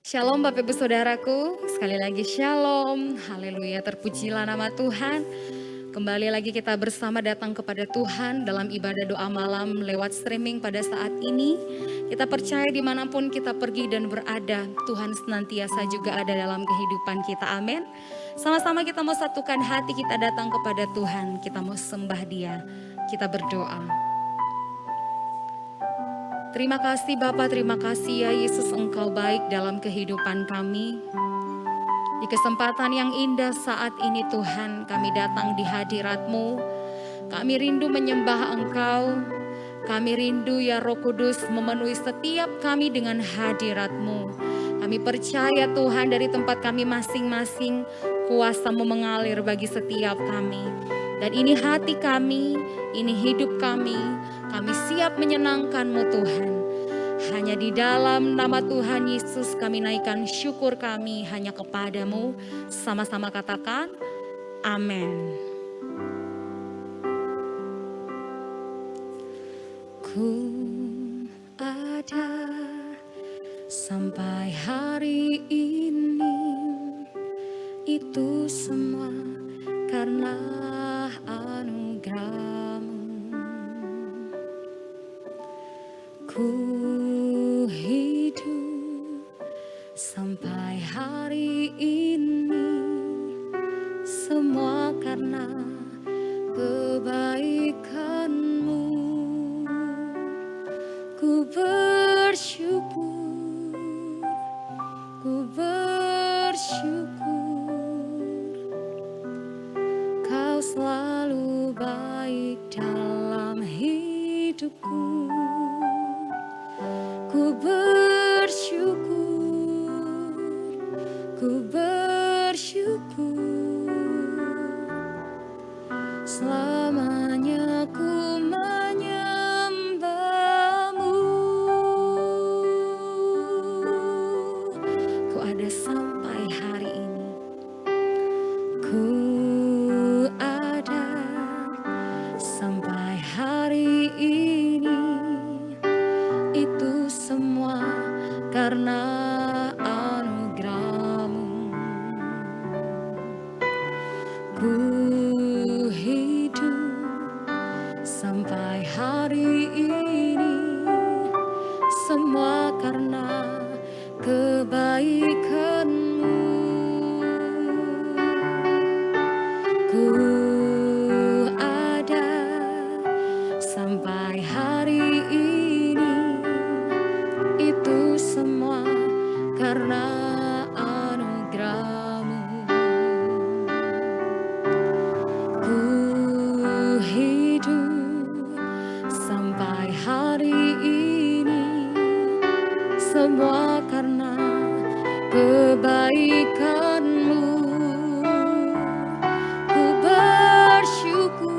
Shalom Bapak Ibu Saudaraku, sekali lagi Shalom, haleluya, terpujilah nama Tuhan. Kembali lagi kita bersama datang kepada Tuhan dalam ibadah doa malam lewat streaming pada saat ini. Kita percaya dimanapun kita pergi dan berada, Tuhan senantiasa juga ada dalam kehidupan kita, amin. Sama-sama kita mau satukan hati, kita datang kepada Tuhan, kita mau sembah Dia, kita berdoa. Terima kasih Bapa, terima kasih ya Yesus, Engkau baik dalam kehidupan kami. Di kesempatan yang indah saat ini Tuhan, kami datang di hadirat-Mu. Kami rindu menyembah Engkau. Kami rindu ya Roh Kudus memenuhi setiap kami dengan hadirat-Mu. Kami percaya Tuhan dari tempat kami masing-masing, kuasa-Mu mengalir bagi setiap kami. Dan ini hati kami, ini hidup kami siap menyenangkan-Mu Tuhan. Hanya di dalam nama Tuhan Yesus kami naikkan syukur kami hanya kepadamu. Sama-sama katakan, amin. Ku ada sampai hari ini, itu semua karena anugerah-Mu. Ku hidup sampai hari ini, semua karena kebaikan-Mu. Ku bersyukur, Kau selalu baik dalam hidupku. Ku bersyukur, selamanya ku menyembah-Mu. Ku ada sampai hari ini, ku ada sampai hari ini, itu semua karena anugerah-Mu. Ku hidup sampai hari ini, semua karena kebaikan-Mu. Ku ada sampai hari ini, itu semua karena anugerah-Mu. Ku hidup sampai hari ini, semua karena kebaikan-Mu. Ku bersyukur,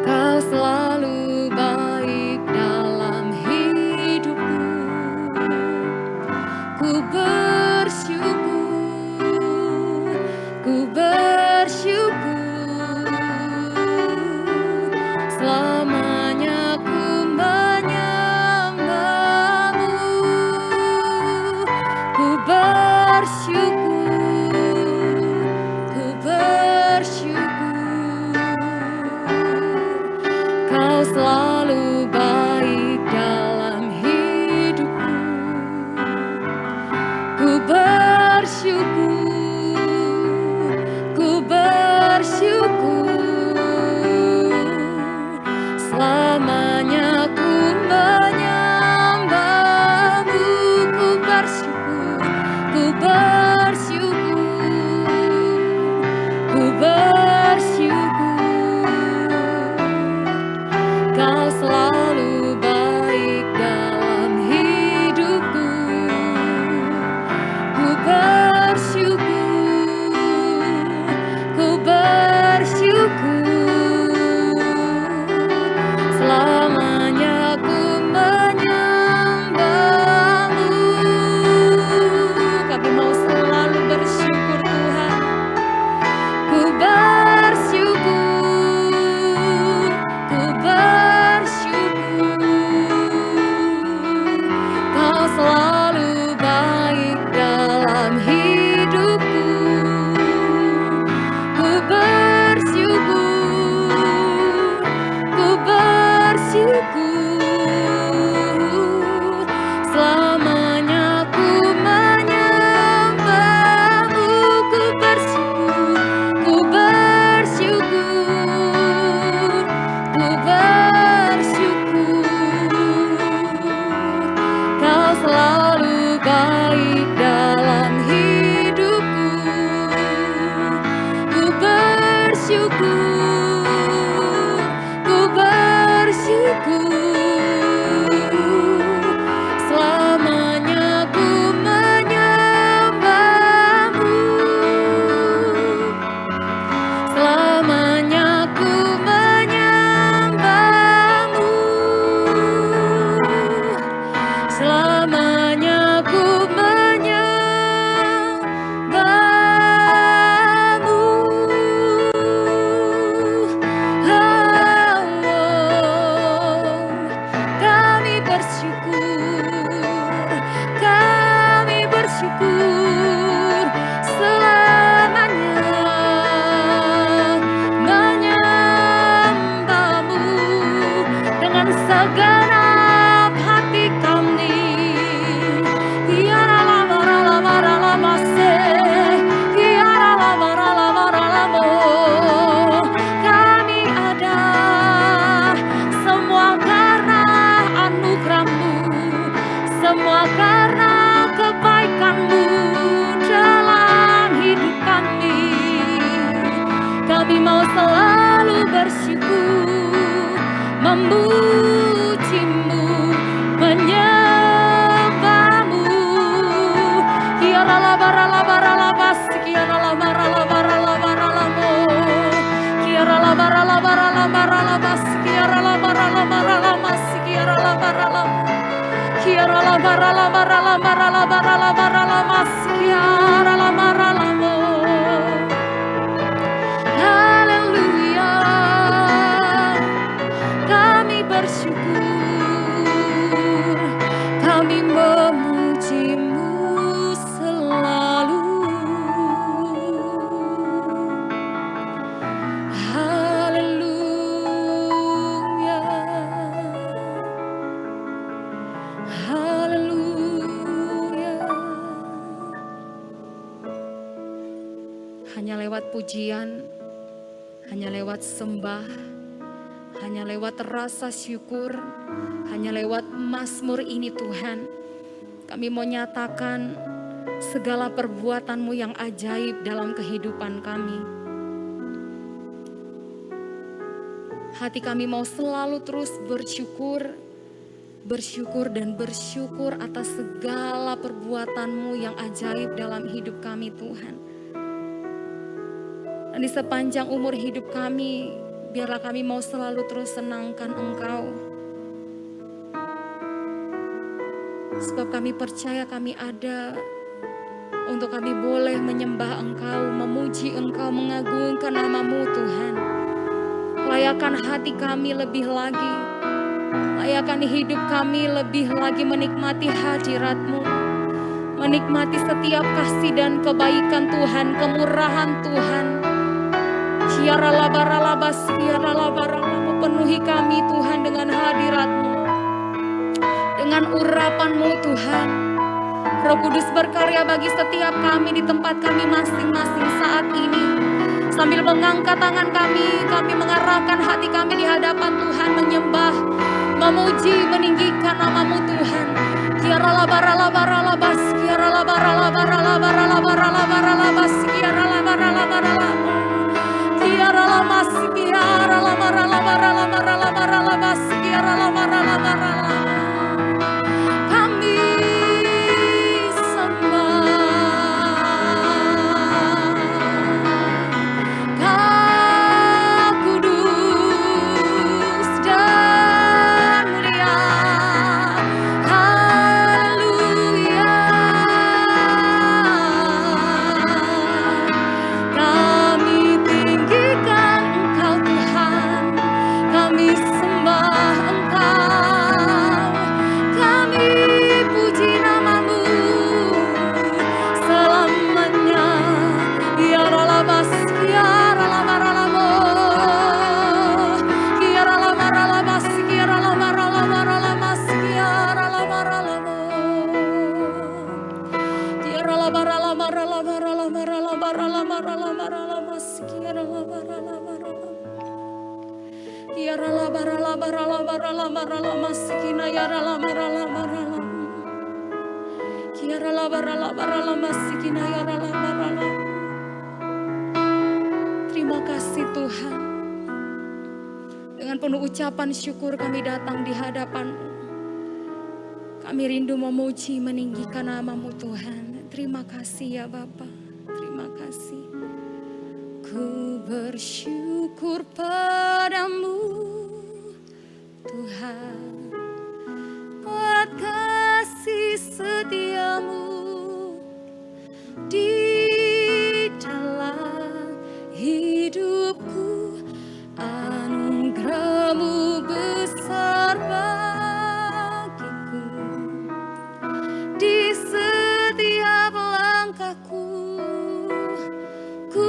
Kau selalu baik dalam hidupku. Ku bersyukur, selamanya ku menyembah-Mu. Ku bersyukur, Kau selalu baik dalam hidupku. Ku bersyukur, selamanya ku menyembah-Mu. Ku bersyukur, Kau selalu segenap hati kami. Kami ada semua karena anugerah-Mu, semua karena kebaikan-Mu dalam hidup kami. Kami mau selalu bersyukur, memuji-Mu, menyembah-Mu. Haleluya, kami bersyukur, kami memuji-Mu selalu. Haleluya, haleluya. Hanya lewat pujian, hanya lewat sembah, hanya lewat rasa syukur, hanya lewat mazmur ini Tuhan, kami mau nyatakan segala perbuatan-Mu yang ajaib dalam kehidupan kami. Hati kami mau selalu terus bersyukur, bersyukur dan bersyukur atas segala perbuatan-Mu yang ajaib dalam hidup kami Tuhan. Dan di sepanjang umur hidup kami, biarlah kami mau selalu terus senangkan Engkau. Sebab kami percaya kami ada untuk kami boleh menyembah Engkau, memuji Engkau, mengagungkan nama-Mu Tuhan. Layakan hati kami lebih lagi, layakan hidup kami lebih lagi menikmati hadirat-Mu, menikmati setiap kasih dan kebaikan Tuhan, kemurahan Tuhan. Penuhi kami Tuhan dengan hadirat-Mu, dengan urapan-Mu Tuhan. Roh Kudus berkarya bagi setiap kami di tempat kami masing-masing saat ini. Sambil mengangkat tangan kami mengarahkan hati kami di hadapan Tuhan, menyembah, memuji, meninggikan nama-Mu Tuhan. Kami sembah, Kau kudus dan mulia. Haleluya, kami tinggikan Engkau Tuhan, kami sembah Engkau, kami puji nama-Mu selamanya. Ya Ralabas, Ya Ralamaralamo, Ya Ralamaralabas, Ya Ralamaralamaralamas, Ya Ralamaralamo, Ya Ralamaralamaralamaralamaralamaralamaralamas, Ya Ralamaralamaralamas. Ya ralabaralabaralabaralamaralamas, Kina ya ralamaralamaralamas. Ya ralabaralabaralamas, Kina ya ralabaralamas. Terima kasih Tuhan. Dengan penuh ucapan syukur kami datang di hadapan-Mu. Kami rindu memuji, meninggikan nama-Mu Tuhan. Terima kasih ya Bapa. Terima kasih. Ku bersyukur padamu Tuhan, buat kasih setia-Mu di dalam hidupku. Anugerah-Mu besar bagiku, di setiap langkahku ku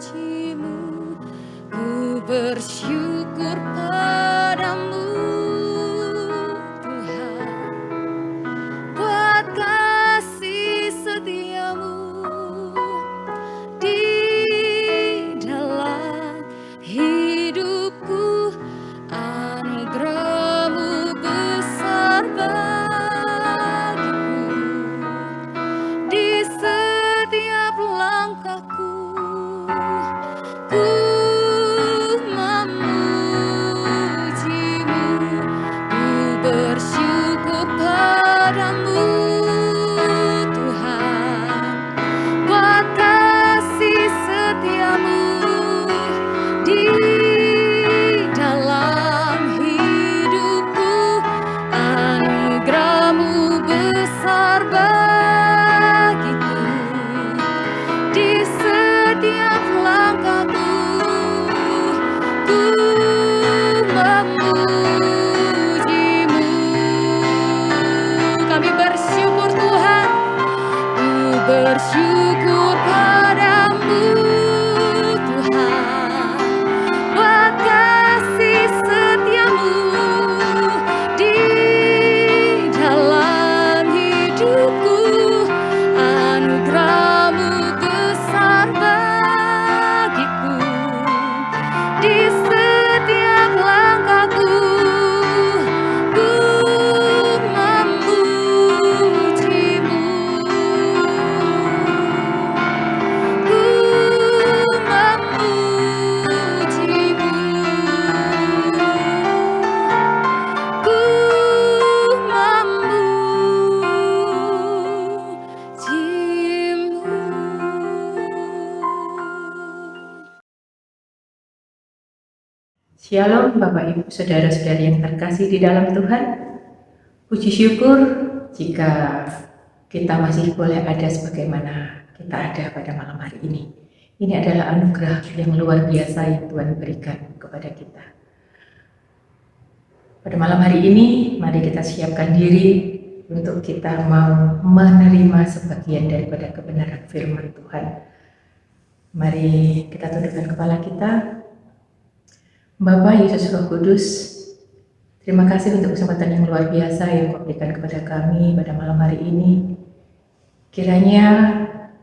memuji-Mu, ku bersyukur bersyukur padamu Tuhan, buat kasih setiamu di dalam hidupku. Anugerahmu besar bagiku, di setiap langkahku ku memujimu, ku bersyukur padamu Tuhan, buat kasih setiamu di dalam hidupku. Anugerahmu besar bagiku, di setiap langkahku ku memujimu. Kami bersyukur Tuhan, ku bersyukur padamu Tuhan, buat kasih setiamu di dalam hidupku. Anugerahmu besar bagiku, di setiap langkahku ku memujimu, ku memujimu, ku memujimu. Shalom Bapak Ibu Saudara-saudari yang terkasih di dalam Tuhan. Puji syukur jika kita masih boleh ada sebagaimana kita ada pada malam hari ini. Ini adalah anugerah yang luar biasa yang Tuhan berikan kepada kita. Pada malam hari ini, mari kita siapkan diri untuk kita mau menerima sebagian daripada kebenaran firman Tuhan. Mari kita tundukkan kepala kita. Bapa Yesus Roh Kudus, terima kasih untuk kesempatan yang luar biasa yang Kau berikan kepada kami pada malam hari ini. Kiranya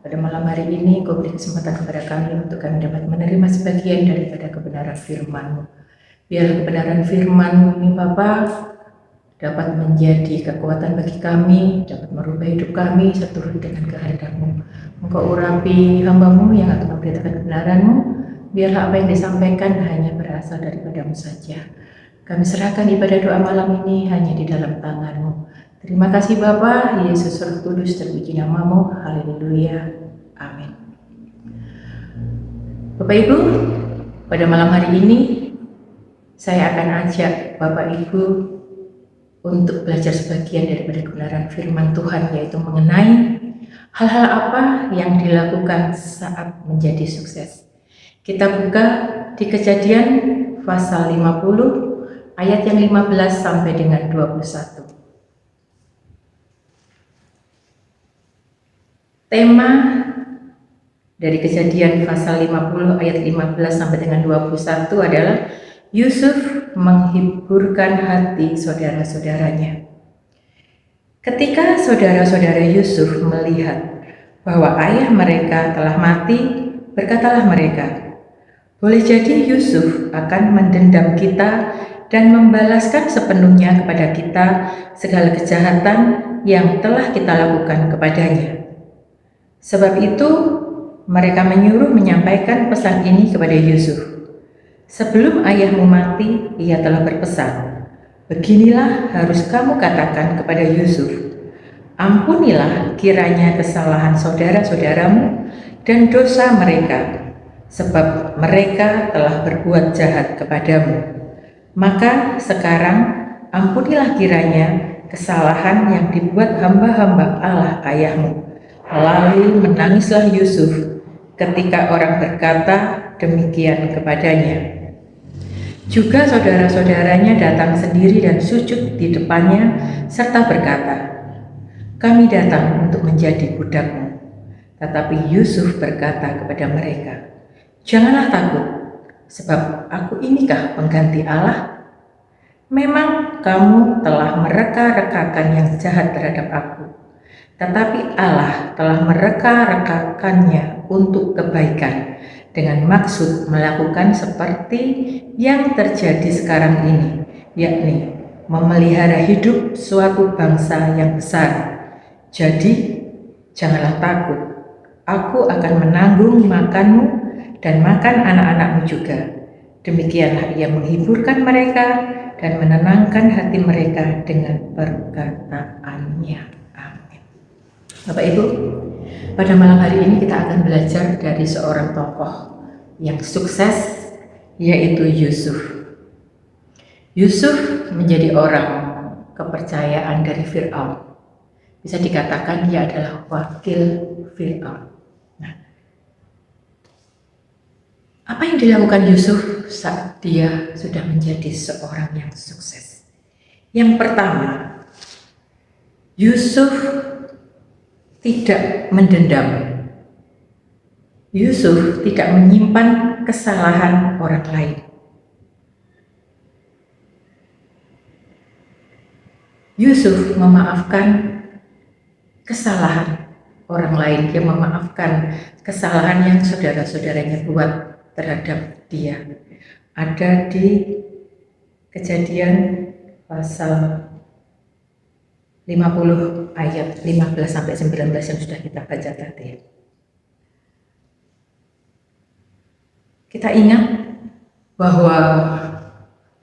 pada malam hari ini Kau beri kesempatan kepada kami untuk kami dapat menerima sebagian daripada kebenaran firman-Mu. Biar kebenaran firman-Mu ini Bapa dapat menjadi kekuatan bagi kami, dapat merubah hidup kami seturut dengan kehendak-Mu. Engkau urapi hamba-Mu yang akan memberitakan kebenaran-Mu. Biarlah apa yang disampaikan hanya berasal daripada-Mu saja. Kami serahkan ibadah doa malam ini hanya di dalam tangan-Mu. Terima kasih Bapa, Yesus Roh Kudus, terpuji nama-Mu. Haleluya. Amin. Bapak Ibu, pada malam hari ini saya akan ajak Bapak Ibu untuk belajar sebagian daripada kebenaran firman Tuhan, yaitu mengenai hal-hal apa yang dilakukan saat menjadi sukses. Kita buka di Kejadian pasal 50 ayat yang 15 sampai dengan 21. Tema dari Kejadian pasal 50 ayat 15 sampai dengan 21 adalah Yusuf menghiburkan hati saudara-saudaranya. Ketika saudara-saudara Yusuf melihat bahwa ayah mereka telah mati, berkatalah mereka, "Boleh jadi Yusuf akan mendendam kita dan membalaskan sepenuhnya kepada kita segala kejahatan yang telah kita lakukan kepadanya." Sebab itu mereka menyuruh menyampaikan pesan ini kepada Yusuf. "Sebelum ayahmu mati, ia telah berpesan, beginilah harus kamu katakan kepada Yusuf, ampunilah kiranya kesalahan saudara-saudaramu dan dosa mereka, sebab mereka telah berbuat jahat kepadamu. Maka sekarang ampunilah kiranya kesalahan yang dibuat hamba-hamba Allah ayahmu." Lalu menangislah Yusuf ketika orang berkata demikian kepadanya. Juga saudara-saudaranya datang sendiri dan sujud di depannya serta berkata, "Kami datang untuk menjadi budakmu." Tetapi Yusuf berkata kepada mereka, "Janganlah takut, Sebab aku inikah pengganti Allah? Memang kamu telah mereka-rekakan yang jahat terhadap aku, tetapi Allah telah mereka-rekakannya untuk kebaikan dengan maksud melakukan seperti yang terjadi sekarang ini, yakni memelihara hidup suatu bangsa yang besar. Jadi, janganlah takut, aku akan menanggung makanmu dan makan anak-anakmu juga. Demikianlah ia menghiburkan mereka dan menenangkan hati mereka dengan perkataannya. Amin. Bapak Ibu, pada malam hari ini kita akan belajar dari seorang tokoh yang sukses, yaitu Yusuf. Yusuf menjadi orang kepercayaan dari Fir'aun. Bisa dikatakan dia adalah wakil Fir'aun. Nah, apa yang dilakukan Yusuf saat dia sudah menjadi seorang yang sukses? Yang pertama, Yusuf tidak mendendam. Yusuf tidak menyimpan kesalahan orang lain. Yusuf memaafkan kesalahan orang lain. Dia memaafkan kesalahan yang saudara-saudaranya buat terhadap dia. Ada di Kejadian pasal 50 ayat 15 sampai 19 yang sudah kita baca tadi. Kita ingat bahwa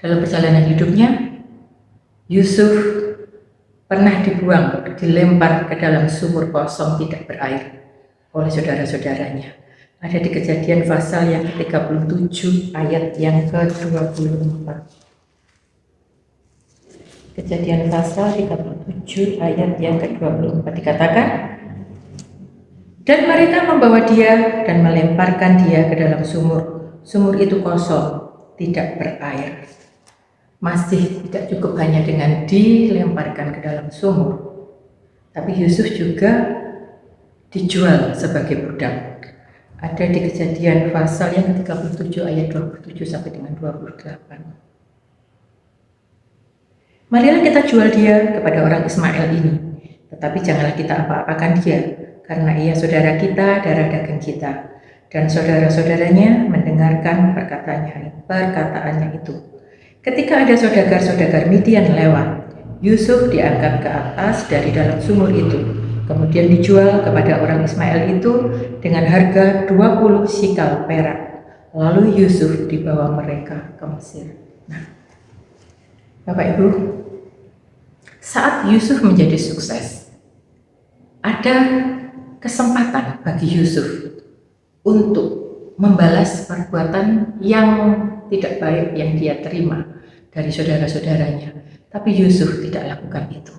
dalam perjalanan hidupnya Yusuf pernah dibuang, dilempar ke dalam sumur kosong tidak berair oleh saudara-saudaranya. Ada di Kejadian pasal yang ke-37 ayat yang ke-24. Kejadian pasal 37 ayat yang ke-24 dikatakan, dan mereka membawa dia dan melemparkan dia ke dalam sumur. Sumur itu kosong, tidak berair. Masih tidak cukup hanya dengan dilemparkan ke dalam sumur, tapi Yusuf juga dijual sebagai budak. Ada di Kejadian pasal yang ke-37 ayat 27 sampai dengan 28. Marilah kita jual dia kepada orang Ismail ini, tetapi janganlah kita apa-apakan dia, karena ia saudara kita, darah daging kita. Dan saudara-saudaranya mendengarkan perkataannya itu. Ketika ada saudagar-saudagar Midian lewat, Yusuf diangkat ke atas dari dalam sumur itu, kemudian dijual kepada orang Ismail itu dengan harga 20 sikal perak. Lalu Yusuf dibawa mereka ke Mesir. Nah, Bapak Ibu, saat Yusuf menjadi sukses, ada kesempatan bagi Yusuf untuk membalas perbuatan yang tidak baik yang dia terima dari saudara-saudaranya. Tapi Yusuf tidak lakukan itu.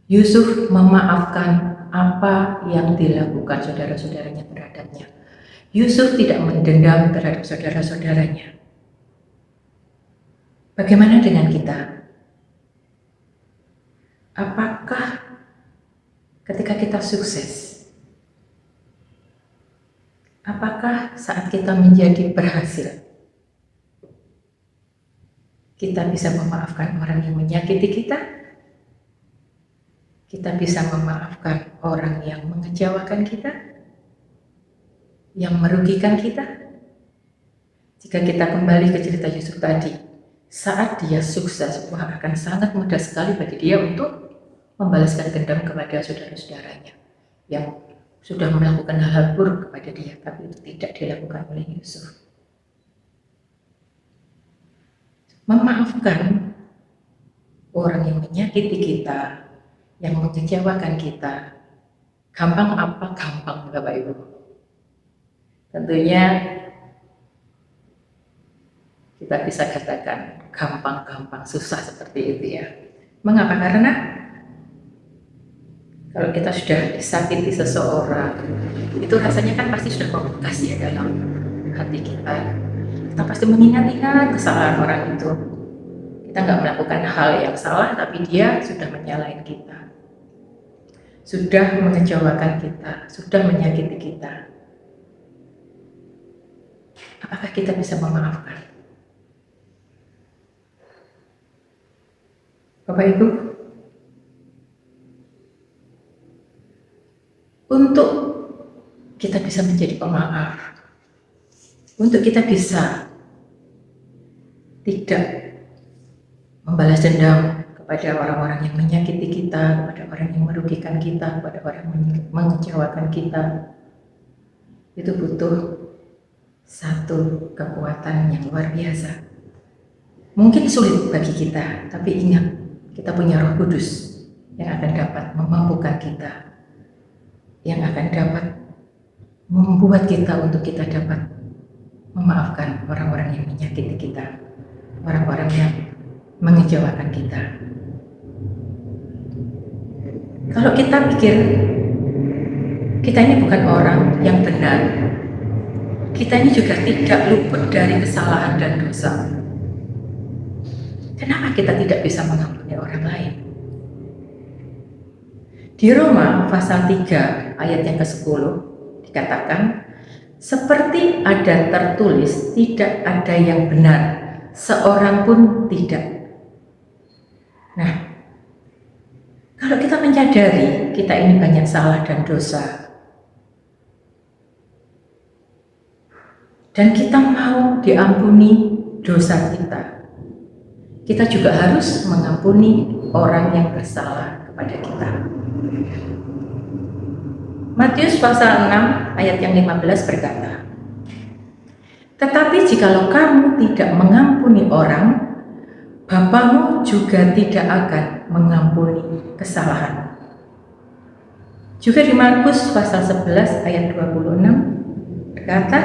Yusuf memaafkan apa yang dilakukan saudara-saudaranya terhadapnya. Yusuf tidak mendendam terhadap saudara-saudaranya. Bagaimana dengan kita? Apakah ketika kita sukses, apakah saat kita menjadi berhasil, kita bisa memaafkan orang yang menyakiti kita? Kita bisa memaafkan orang yang mengecewakan kita, yang merugikan kita? Jika kita kembali ke cerita Yusuf tadi, saat dia sukses, akan sangat mudah sekali bagi dia untuk membalaskan dendam kepada saudara-saudaranya yang sudah melakukan hal-hal buruk kepada dia, tapi itu tidak dilakukan oleh Yusuf. Memaafkan orang yang menyakiti kita, yang mengecewakan kita, gampang apa? Gampang, Bapak Ibu. Tentunya kita bisa katakan gampang-gampang, susah seperti itu ya. Mengapa? Karena kalau kita sudah disakiti seseorang, itu rasanya kan pasti sudah membekas ya dalam hati kita. Kita pasti mengingat-ingat kesalahan orang itu. Kita nggak melakukan hal yang salah, tapi dia sudah menyalahin kita, sudah mengecewakan kita, sudah menyakiti kita. Apakah kita bisa memaafkan? Bapak Ibu, untuk kita bisa menjadi pemaaf, untuk kita bisa tidak membalas dendam kepada orang-orang yang menyakiti kita, kepada orang yang merugikan kita, kepada orang yang mengecewakan kita, itu butuh satu kekuatan yang luar biasa. Mungkin sulit bagi kita, tapi ingat, kita punya Roh Kudus yang akan dapat memampukan kita, yang akan dapat membuat kita untuk kita dapat memaafkan orang-orang yang menyakiti kita, orang-orang yang mengecewakan kita. Kalau kita pikir kita ini bukan orang yang benar, kita ini juga tidak luput dari kesalahan dan dosa, kenapa kita tidak bisa mengampuni orang lain? Di Roma pasal 3 ayat yang ke-10 dikatakan, seperti ada tertulis, tidak ada yang benar, seorang pun tidak. Nah, kalau kita menyadari kita ini banyak salah dan dosa, dan kita mau diampuni dosa kita juga harus mengampuni orang yang bersalah kepada kita. Matius pasal 6 ayat yang 15 berkata, tetapi jikalau kamu tidak mengampuni orang, Bapamu juga tidak akan mengampuni kesalahan. Juga di Markus pasal 11 ayat 26 berkata,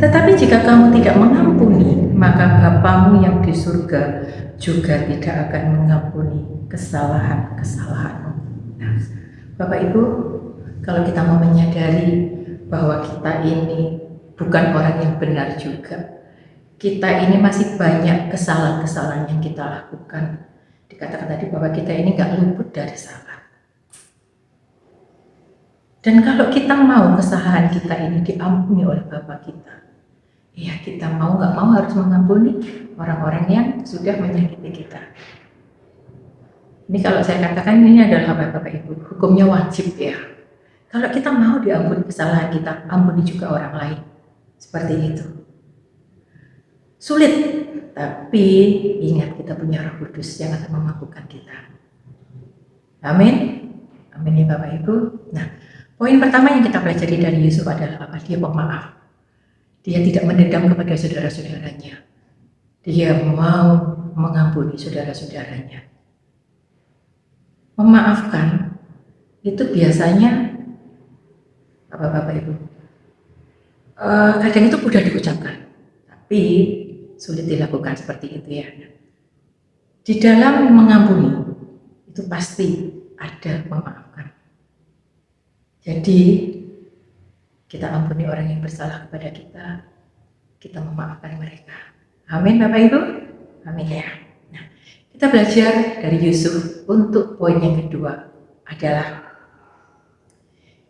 tetapi jika kamu tidak mengampuni, maka Bapamu yang di surga juga tidak akan mengampuni kesalahan-kesalahanmu. Nah, Bapak Ibu, kalau kita mau menyadari bahwa kita ini bukan orang yang benar juga, kita ini masih banyak kesalahan-kesalahan yang kita lakukan. Dikatakan tadi bahwa kita ini gak luput dari salah. Dan kalau kita mau kesalahan kita ini diampuni oleh Bapa kita, ya kita mau gak mau harus mengampuni orang-orang yang sudah menyakiti kita. Ini kalau saya katakan ini adalah Bapak Ibu, hukumnya wajib ya. Kalau kita mau diampuni kesalahan kita, ampuni juga orang lain. Seperti itu. Sulit, tapi ingat kita punya Roh Kudus yang akan memampukan kita. Amin. Amin ya Bapak Ibu. Nah, poin pertama yang kita pelajari dari Yusuf adalah apa? Dia pemaaf. Dia tidak mendendam kepada saudara-saudaranya. Dia mau mengampuni saudara-saudaranya. Memaafkan itu biasanya apa Bapak Ibu? Kadang itu mudah diucapkan, tapi sulit dilakukan seperti itu ya. Di dalam mengampuni itu pasti ada memaafkan. Jadi kita ampuni orang yang bersalah kepada kita, kita memaafkan mereka. Amin Bapak Ibu? Amin ya. Nah, kita belajar dari Yusuf. Untuk poin yang kedua adalah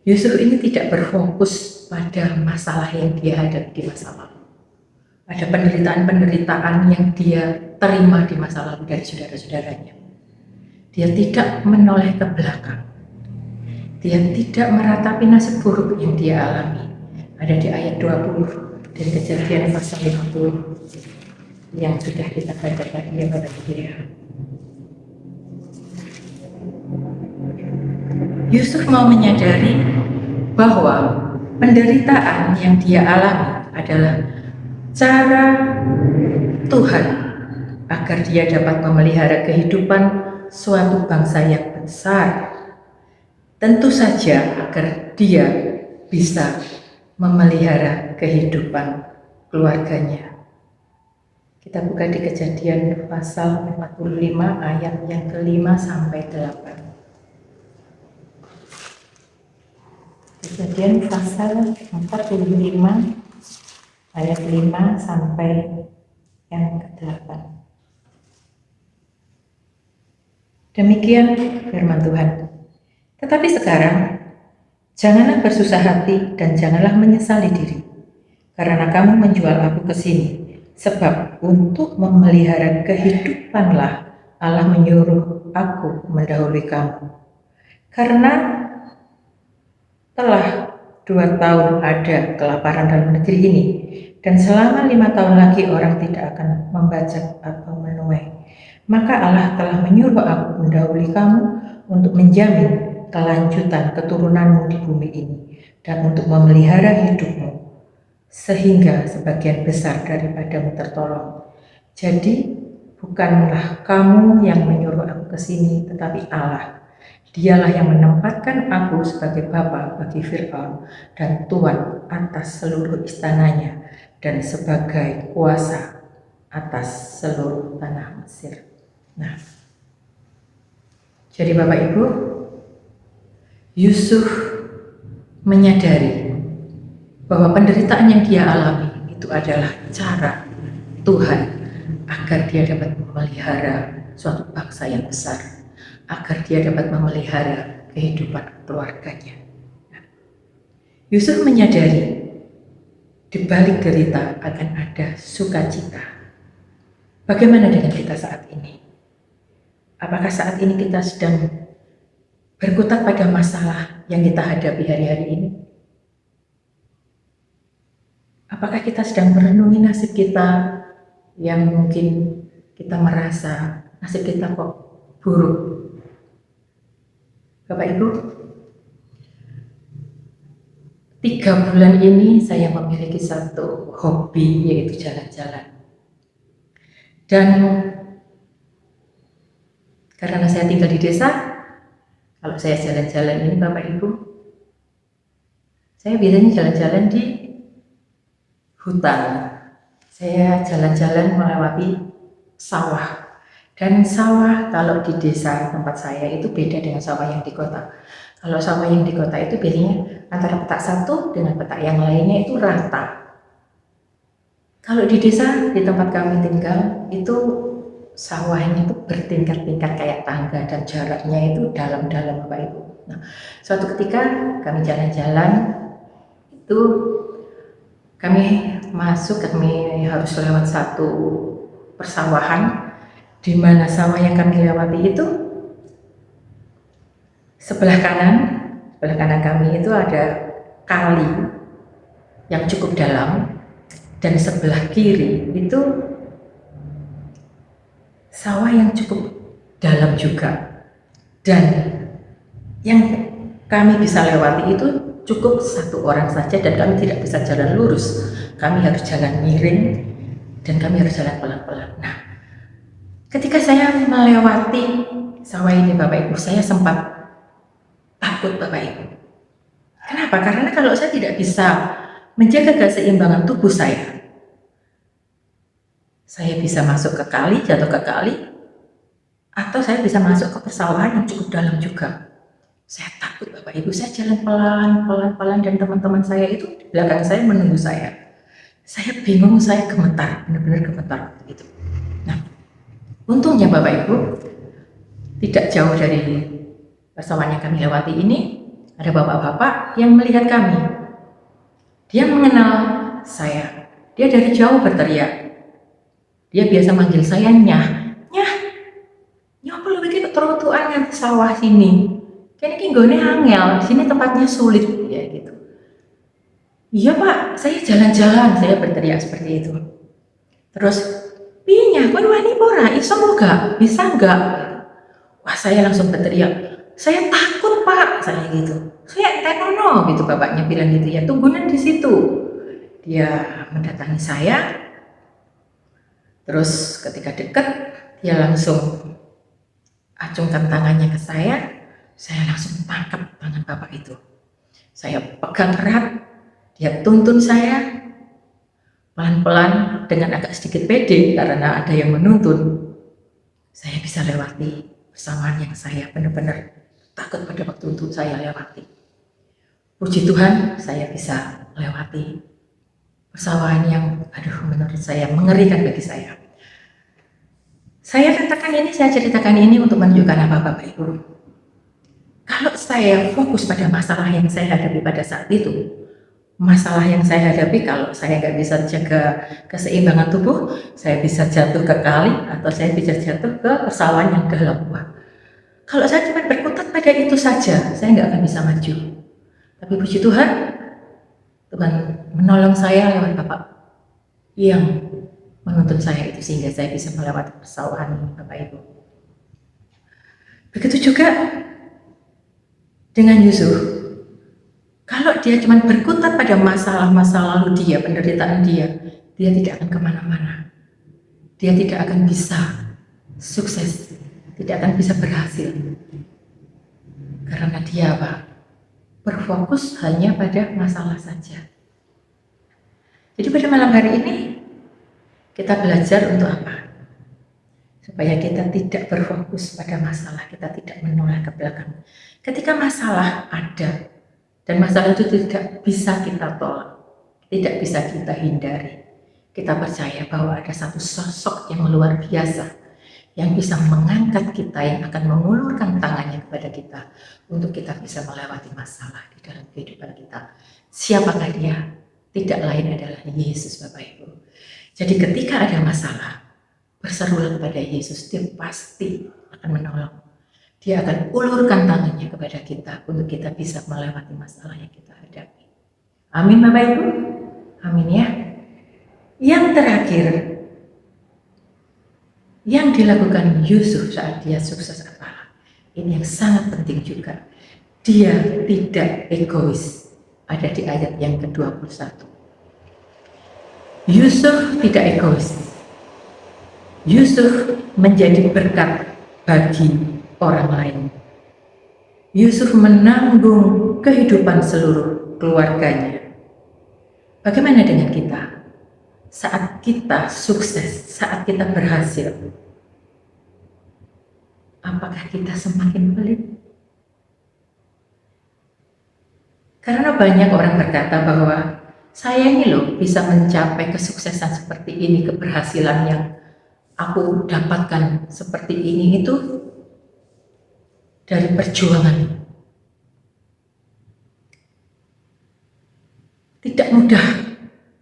Yusuf ini tidak berfokus pada masalah yang dia hadapi di masa lalu, pada penderitaan-penderitaan yang dia terima di masa lalu dari saudara-saudaranya. Dia tidak menoleh ke belakang. Dia tidak meratapi nasib buruk yang dia alami. Ada di ayat 20 dari Kejadian pasal 50 yang sudah kita baca tadi ya Bapak Ibu ya. Yusuf mau menyadari bahwa penderitaan yang dia alami adalah cara Tuhan agar dia dapat memelihara kehidupan suatu bangsa yang besar. Tentu saja agar dia bisa memelihara kehidupan keluarganya. Kita buka di Kejadian pasal 45 ayat yang ke-5 sampai 8. Kejadian pasal 45 ayat 5 sampai yang ke-8. Demikian firman Tuhan. Tetapi sekarang, janganlah bersusah hati dan janganlah menyesali diri, karena kamu menjual aku ke sini. Sebab untuk memelihara kehidupanlah Allah menyuruh aku mendahului kamu. Karena telah 2 tahun ada kelaparan dalam negeri ini, dan selama 5 tahun lagi orang tidak akan membajak atau menuai. Maka Allah telah menyuruh aku mendahului kamu untuk menjamin kelanjutan keturunanmu di bumi ini dan untuk memelihara hidupmu sehingga sebagian besar daripadamu tertolong. Jadi bukanlah kamu yang menyuruh aku ke sini, tetapi Allah. Dialah yang menempatkan aku sebagai bapa bagi Fir'aun dan tuan atas seluruh istananya dan sebagai kuasa atas seluruh tanah Mesir. Nah, jadi Bapak Ibu, Yusuf menyadari bahwa penderitaan yang dia alami itu adalah cara Tuhan agar dia dapat memelihara suatu bangsa yang besar, agar dia dapat memelihara kehidupan keluarganya. Yusuf menyadari di balik derita akan ada sukacita. Bagaimana dengan kita saat ini? Apakah saat ini kita sedang berkutat pada masalah yang kita hadapi hari-hari ini? Apakah kita sedang merenungi nasib kita yang mungkin kita merasa nasib kita kok buruk? Bapak Ibu, 3 bulan ini saya memiliki satu hobi, yaitu jalan-jalan. Dan karena saya tinggal di desa, kalau saya jalan-jalan ini Bapak Ibu, saya biasanya jalan-jalan di hutan. Saya jalan-jalan melewati sawah. Dan sawah kalau di desa tempat saya itu beda dengan sawah yang di kota. Kalau sawah yang di kota itu biasanya antara petak satu dengan petak yang lainnya itu rata. Kalau di desa di tempat kami tinggal itu sawahnya itu bertingkat-tingkat kayak tangga dan jaraknya itu dalam-dalam Bapak Ibu. Nah, suatu ketika kami jalan-jalan itu kami harus lewat satu persawahan di mana sawah yang kami lewati itu sebelah kanan kami itu ada kali yang cukup dalam dan sebelah kiri itu sawah yang cukup dalam juga, dan yang kami bisa lewati itu cukup 1 orang saja dan kami tidak bisa jalan lurus, kami harus jalan miring dan kami harus jalan pelan-pelan. Nah, ketika saya melewati sawah ini Bapak Ibu, saya sempat takut Bapak Ibu. Kenapa? Karena kalau saya tidak bisa menjaga keseimbangan tubuh saya bisa masuk ke kali, jatuh ke kali, atau saya bisa masuk ke persawahan yang cukup dalam juga. Saya takut Bapak Ibu, saya jalan pelan-pelan dan teman-teman saya itu di belakang saya menunggu saya. Saya bingung, saya gemetar, benar-benar gemetar gitu. Nah, untungnya Bapak Ibu, tidak jauh dari persawahan yang kami lewati ini, ada bapak-bapak yang melihat kami. Dia mengenal saya, dia dari jauh berteriak. Dia biasa manggil saya nyah, apa lu begitu trotoar nganti sawah sini? Kayaknya nggone angel, di sini tempatnya sulit ya gitu. Iya Pak, saya jalan-jalan, saya berteriak seperti itu. Terus, pinya, kowe wani ora, iso enggak? Bisa enggak? Wah, saya langsung berteriak, saya takut Pak, saya gitu. Saya tenono gitu, bapaknya bilang gitu ya, tunggunan di situ. Dia mendatangi saya. Terus ketika dekat, dia langsung acungkan tangannya ke saya langsung tangkap tangan bapak itu. Saya pegang erat, dia tuntun saya pelan-pelan dengan agak sedikit pede karena ada yang menuntun. Saya bisa lewati persawahan yang saya benar-benar takut pada waktu untuk saya lewati. Puji Tuhan, saya bisa lewati persawahan yang menurut saya mengerikan bagi saya. Saya ceritakan ini untuk menunjukkan apa Bapak Ibu. Kalau saya fokus pada masalah yang saya hadapi pada saat itu, masalah yang saya hadapi, kalau saya nggak bisa jaga keseimbangan tubuh, saya bisa jatuh ke kali atau saya bisa jatuh ke persawahan yang dalam. Wah, kalau saya cuma berkutat pada itu saja, saya nggak akan bisa maju. Tapi puji Tuhan, Tuhan menolong saya lewat Bapak yang menuntun saya itu sehingga saya bisa melewati persawahan ini, Bapak Ibu. Begitu juga dengan Yusuf. Kalau dia cuma berkutat pada masa lalu dia, penderitaan dia tidak akan kemana-mana. Dia tidak akan bisa sukses, tidak akan bisa berhasil. Karena dia apa? Berfokus hanya pada masalah saja. Jadi pada malam hari ini, kita belajar untuk apa? Supaya kita tidak berfokus pada masalah, kita tidak menoleh ke belakang. Ketika masalah ada, dan masalah itu tidak bisa kita tolak, tidak bisa kita hindari. Kita percaya bahwa ada satu sosok yang luar biasa, yang bisa mengangkat kita, yang akan mengulurkan tangannya kepada kita, untuk kita bisa melewati masalah di dalam kehidupan kita. Siapakah dia? Tidak lain adalah Yesus, Bapak Ibu. Jadi ketika ada masalah, berserulah kepada Yesus, dia pasti akan menolong. Dia akan ulurkan tangannya kepada kita untuk kita bisa melewati masalah yang kita hadapi. Amin Bapak Ibu? Amin ya. Yang terakhir, yang dilakukan Yusuf saat dia sukses apa? Ini yang sangat penting juga. Dia tidak egois. Ada di ayat yang ke-21. Yusuf tidak egois. Yusuf menjadi berkat bagi orang lain. Yusuf menanggung kehidupan seluruh keluarganya. Bagaimana dengan kita? Saat kita sukses, saat kita berhasil, apakah kita semakin pelit? Karena banyak orang berkata bahwa saya ini loh bisa mencapai kesuksesan seperti ini, keberhasilan yang aku dapatkan seperti ini itu dari perjuangan. Tidak mudah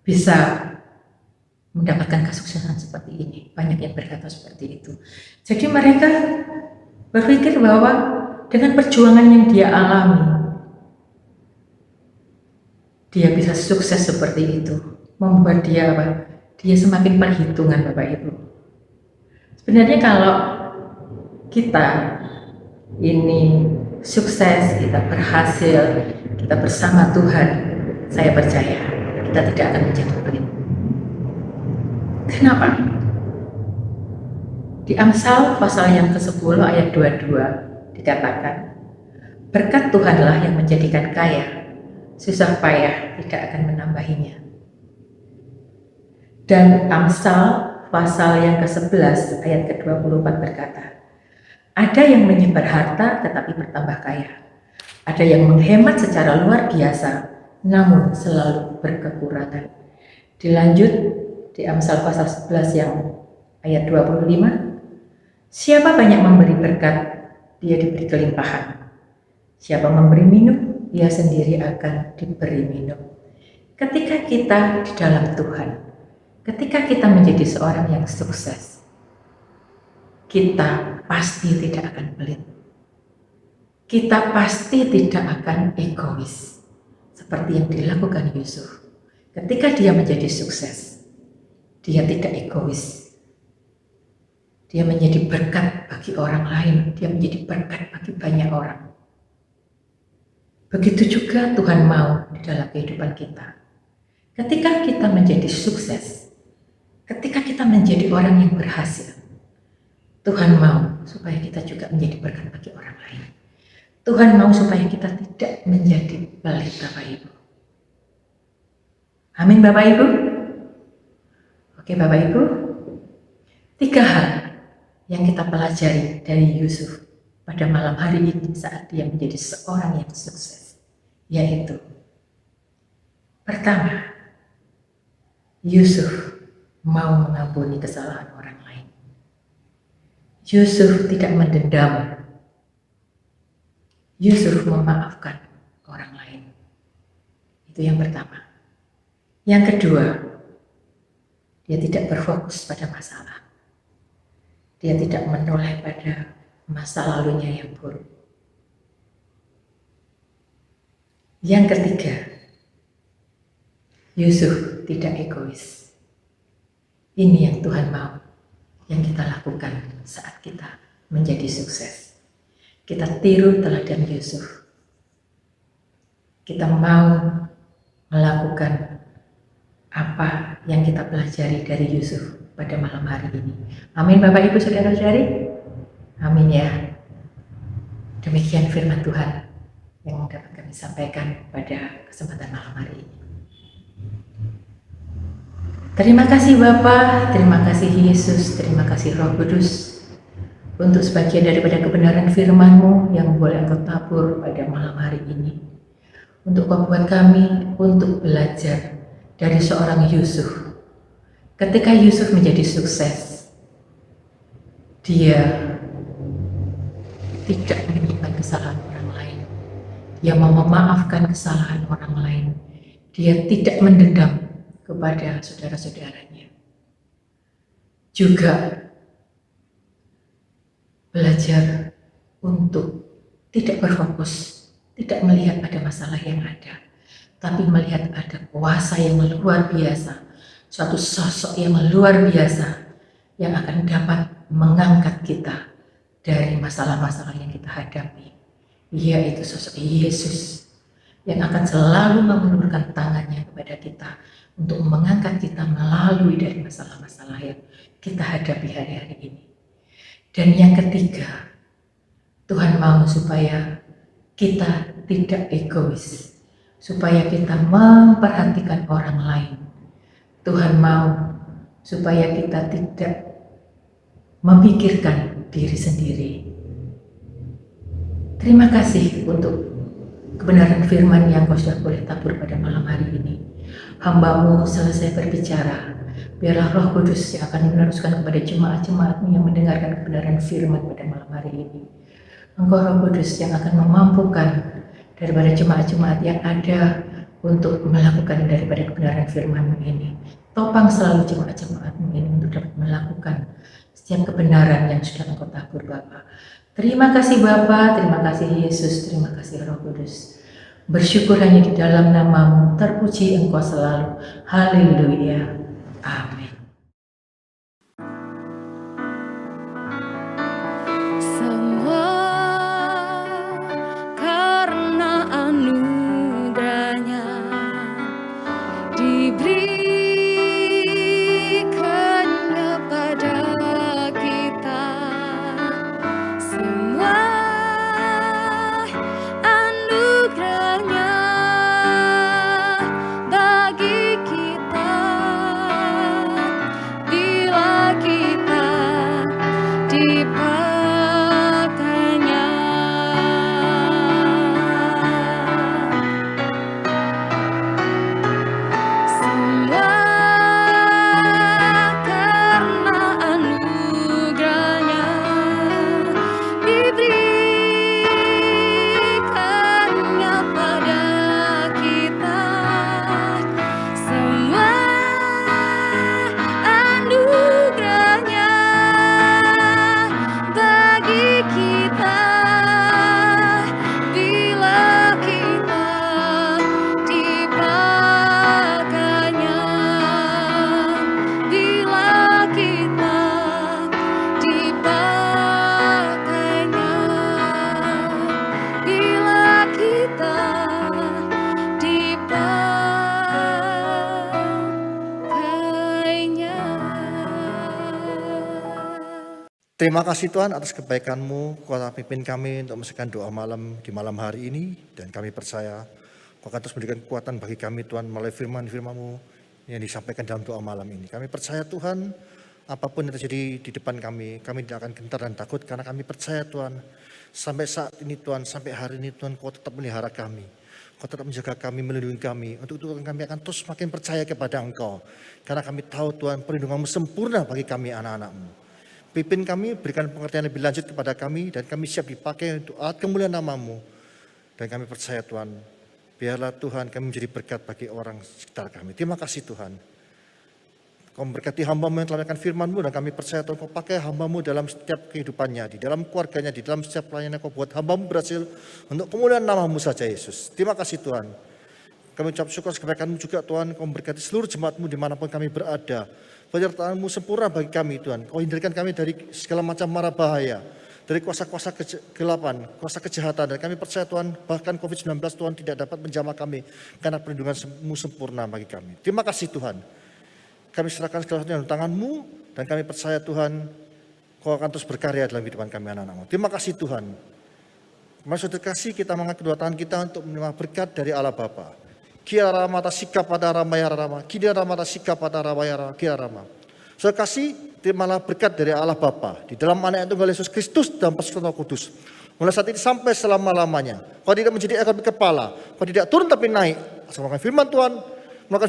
bisa mendapatkan kesuksesan seperti ini. Banyak yang berkata seperti itu. Jadi mereka berpikir bahwa dengan perjuangan yang dia alami, dia bisa sukses seperti itu. Membuat dia apa? Dia semakin perhitungan, Bapak Ibu. Sebenarnya kalau kita ini sukses, kita berhasil, kita bersama Tuhan, saya percaya kita tidak akan menjadi pelit. Kenapa? Di Amsal pasal yang ke-10 ayat 22 dikatakan, berkat Tuhanlah yang menjadikan kaya, susah payah tidak akan menambahinya. Dan Amsal pasal yang ke-11 ayat ke-24 berkata, ada yang menyebar harta tetapi bertambah kaya. Ada yang menghemat secara luar biasa, namun selalu berkekurangan. Dilanjut di Amsal pasal 11 yang ayat 25. Siapa banyak memberi berkat, dia diberi kelimpahan. Siapa memberi minum, dia sendiri akan diberi minum. Ketika kita di dalam Tuhan, ketika kita menjadi seorang yang sukses, kita pasti tidak akan pelit. Kita pasti tidak akan egois. Seperti yang dilakukan Yusuf. Ketika dia menjadi sukses, dia tidak egois. Dia menjadi berkat bagi orang lain. Dia menjadi berkat bagi banyak orang. Begitu juga Tuhan mau di dalam kehidupan kita. Ketika kita menjadi sukses, ketika kita menjadi orang yang berhasil, Tuhan mau supaya kita juga menjadi berkat bagi orang lain. Tuhan mau supaya kita tidak menjadi pelit, Bapak Ibu. Amin Bapak Ibu. Oke Bapak Ibu, 3 hal yang kita pelajari dari Yusuf pada malam hari ini saat dia menjadi seorang yang sukses, yaitu pertama, Yusuf mau mengampuni kesalahan orang lain. Yusuf tidak mendendam. Yusuf memaafkan orang lain. Itu yang pertama. Yang kedua, dia tidak berfokus pada masalah. Dia tidak menoleh pada masa lalunya yang buruk. Yang ketiga, Yusuf tidak egois. Ini yang Tuhan mau, yang kita lakukan saat kita menjadi sukses. Kita tiru teladan Yusuf. Kita mau melakukan apa yang kita pelajari dari Yusuf pada malam hari ini. Amin Bapak Ibu Saudara-saudari. Amin ya. Demikian firman Tuhan yang dapat kami sampaikan pada kesempatan malam hari ini. Terima kasih Bapa, terima kasih Yesus, terima kasih Roh Kudus untuk sebagian daripada kebenaran firman-Mu yang boleh Engkau tabur pada malam hari ini. Untuk Kau buat kami untuk belajar dari seorang Yusuf. Ketika Yusuf menjadi sukses, dia tidak menyimpan kesalahan orang lain. Dia mau memaafkan kesalahan orang lain. Dia tidak mendendam kepada saudara-saudaranya. Juga belajar untuk tidak berfokus, tidak melihat ada masalah yang ada, tapi melihat ada kuasa yang luar biasa, suatu sosok yang luar biasa yang akan dapat mengangkat kita dari masalah-masalah yang kita hadapi, yaitu sosok Yesus yang akan selalu mengulurkan tangannya kepada kita untuk mengangkat kita melalui dari masalah-masalah yang kita hadapi hari-hari ini. Dan yang ketiga, Tuhan mau supaya kita tidak egois, supaya kita memperhatikan orang lain. Tuhan mau supaya kita tidak memikirkan diri sendiri. Terima kasih untuk kebenaran firman yang Kau sudah boleh tabur pada malam hari ini. Hamba-Mu selesai berbicara, biarlah Roh Kudus yang akan meneruskan kepada jemaat-jemaat-Mu yang mendengarkan kebenaran firman pada malam hari ini. Engkau Roh Kudus yang akan memampukan daripada jemaat-jemaat yang ada untuk melakukan daripada kebenaran firman-Mu ini. Topang selalu jemaat-jemaat-Mu ini untuk dapat melakukan setiap kebenaran yang sudah Engkau tabur Bapa. Terima kasih Bapa, terima kasih Yesus, terima kasih Roh Kudus. Bersyukur hanya di dalam nama-Mu, terpuji Engkau selalu. Haleluya. Amin. Semua karena anugerahnya diberikannya pada kita. Semua anugerahnya bagi kita bila kita dipakainya. Semua karena anugerahnya diberikannya pada kita. Semua anugerahnya bagi kita bila kita dipakainya. Bila kita dipakainya. Bila kita dipakainya. Terima kasih Tuhan atas kebaikan-Mu, Kau telah pimpin kami untuk menyelesaikan doa malam di malam hari ini. Dan kami percaya Kau akan terus memberikan kekuatan bagi kami Tuhan melalui firman-firman-Mu yang disampaikan dalam doa malam ini. Kami percaya Tuhan, apapun yang terjadi di depan kami tidak akan gentar dan takut karena kami percaya Tuhan, sampai saat ini Tuhan, sampai hari ini Tuhan, Kau tetap melihara kami. Kau tetap menjaga kami, melindungi kami. Untuk itu kami akan terus makin percaya kepada Engkau. Karena kami tahu Tuhan, perlindungan-Mu sempurna bagi kami anak-anak-Mu. Pimpin kami, berikan pengertian lebih lanjut kepada kami, dan kami siap dipakai untuk alat kemuliaan nama-Mu. Dan kami percaya Tuhan, Biarlah Tuhan kami menjadi berkat bagi orang sekitar kami. Terima kasih Tuhan. Kau memberkati hamba-Mu yang telah menyampaikan firman-Mu, dan kami percaya Tuhan Kau pakai hamba-Mu dalam setiap kehidupannya, di dalam keluarganya, di dalam setiap pelayanan Kau buat hamba-Mu berhasil untuk kemuliaan nama-Mu saja Yesus. Terima kasih Tuhan. Kami ucap syukur kebaikan-Mu juga Tuhan. Kau memberkati seluruh jemaat-Mu dimanapun kami berada. Penyertaan-Mu sempurna bagi kami Tuhan. Kau hindarkan kami dari segala macam mara bahaya, dari kuasa-kuasa kegelapan, kuasa kejahatan. Dan kami percaya Tuhan, bahkan COVID-19 Tuhan tidak dapat menjamah kami, karena perlindungan-Mu sempurna bagi kami. Terima kasih Tuhan. Kami serahkan segala sesuatu dalam tangan-Mu, dan kami percaya Tuhan, Kau akan terus berkarya dalam kehidupan kami anak-anak-Mu. Terima kasih Tuhan. Mari saudara kasih, kita mengangkat kedua tangan kita untuk menerima berkat dari Allah Bapa. Kia ramata sikap pada ramaya rama, kia ramata sikap pada ramaya rama, kia rama. Saudara kasih, terimalah berkat dari Allah Bapa di dalam anak Tunggal Yesus Kristus dan persekutuan Roh Kudus. Mulai saat ini sampai selama-lamanya. Kau tidak menjadi ekor tapi kepala, kau tidak turun tapi naik. Asal melakukan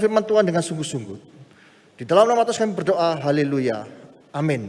firman Tuhan dengan sungguh-sungguh. Di dalam nama Tuhan kami berdoa, haleluya, amin.